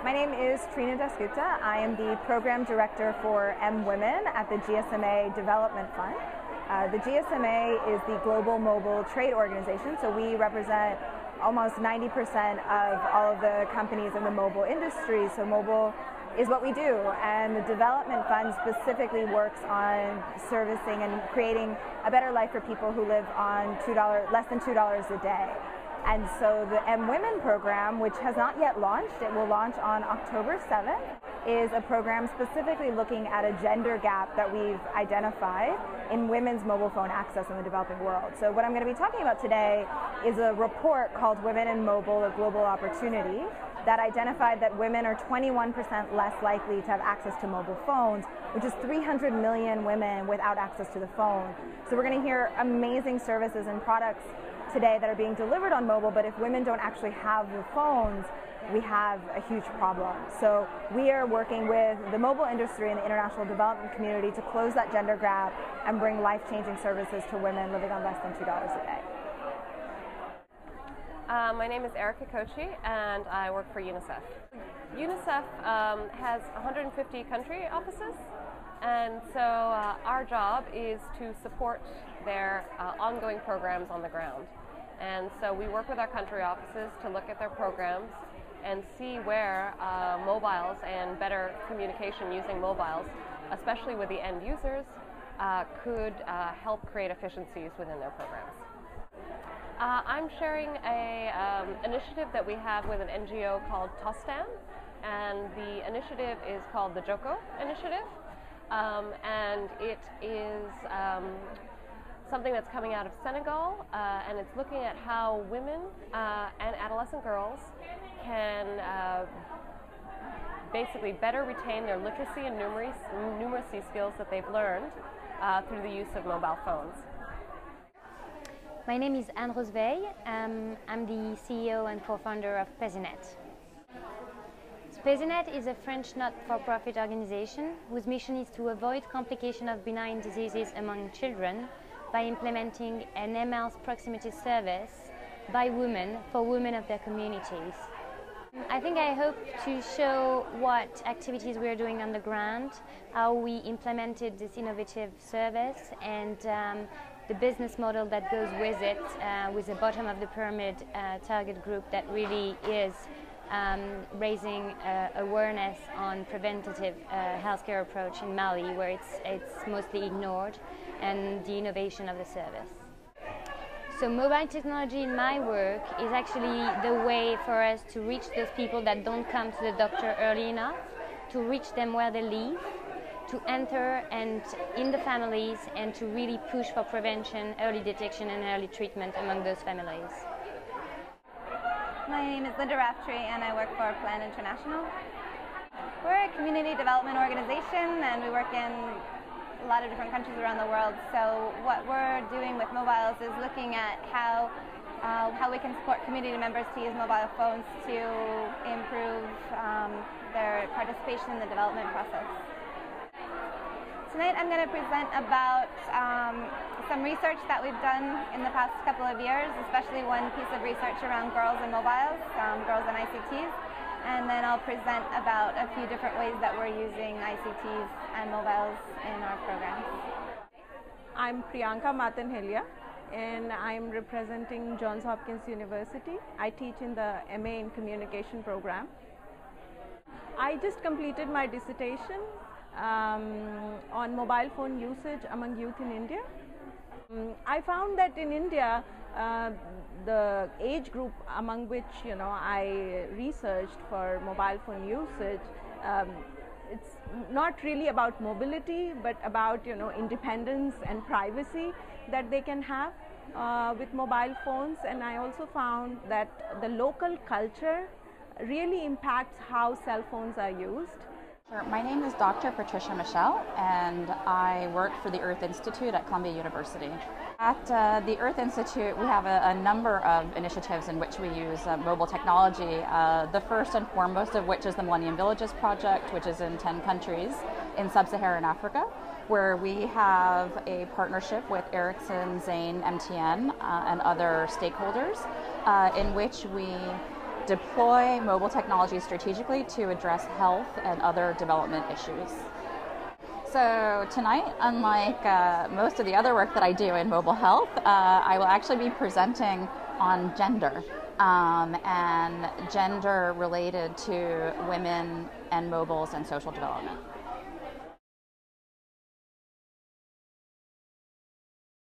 My name is Trina Dasgupta. I am the Program Director for Women at the GSMA Development Fund. The GSMA is the global mobile trade organization, so we represent almost 90% of all of the companies in the mobile industry, so mobile is what we do, and the Development Fund specifically works on servicing and creating a better life for people who live on less than $2 a day. And so the Women program, which has not yet launched, it will launch on October 7th, is a program specifically looking at a gender gap that we've identified in women's mobile phone access in the developing world. So what I'm going to be talking about today is a report called Women in Mobile, a Global Opportunity, that identified that women are 21% less likely to have access to mobile phones, which is 300 million women without access to the phone. So we're going to hear amazing services and products today that are being delivered on mobile, but if women don't actually have the phones, we have a huge problem. So we are working with the mobile industry and the international development community to close that gender gap and bring life-changing services to women living on less than $2 a day. My name is Erica Kochi, and I work for UNICEF. UNICEF has 150 country offices, and so our job is to support their ongoing programs on the ground. And so we work with our country offices to look at their programs and see where mobiles and better communication using mobiles, especially with the end users, could help create efficiencies within their programs. I'm sharing an initiative that we have with an NGO called Tostan, and the initiative is called the Joko Initiative, and it is something that's coming out of Senegal, and it's looking at how women and adolescent girls can basically better retain their literacy and numeracy skills that they've learned through the use of mobile phones. My name is Anne Rosveil. I'm the CEO and co-founder of Pezinet. Pezinet is a French not-for-profit organization whose mission is to avoid complication of benign diseases among children by implementing an health proximity service by women for women of their communities. I hope to show what activities we are doing on the ground, how we implemented this innovative service, and the business model that goes with it, with the bottom of the pyramid target group that really is raising awareness on preventative healthcare approach in Mali, where it's mostly ignored, and the innovation of the service. So mobile technology in my work is actually the way for us to reach those people that don't come to the doctor early enough, to reach them where they live, to enter and in the families, and to really push for prevention, early detection and early treatment among those families. My name is Linda Raftree, and I work for Plan International. We're a community development organization, and we work in a lot of different countries around the world. So what we're doing with mobiles is looking at how we can support community members to use mobile phones to improve their participation in the development process. Tonight I'm going to present about some research that we've done in the past couple of years, especially one piece of research around girls and mobiles, girls and ICTs, and then I'll present about a few different ways that we're using ICTs and mobiles in our programs. I'm Priyanka Matanhelia, and I'm representing Johns Hopkins University. I teach in the MA in Communication program. I just completed my dissertation on mobile phone usage among youth in India. I found that in India, the age group among which I researched for mobile phone usage, it's not really about mobility, but about independence and privacy that they can have with mobile phones. And I also found that the local culture really impacts how cell phones are used. Sure. My name is Dr. Patricia Michelle, and I work for the Earth Institute at Columbia University. At the Earth Institute, we have a number of initiatives in which we use mobile technology. The first and foremost of which is the Millennium Villages Project, which is in 10 countries in sub-Saharan Africa, where we have a partnership with Ericsson, Zain, MTN, and other stakeholders, in which we deploy mobile technology strategically to address health and other development issues. So tonight, unlike most of the other work that I do in mobile health, I will actually be presenting on gender and gender related to women and mobiles and social development.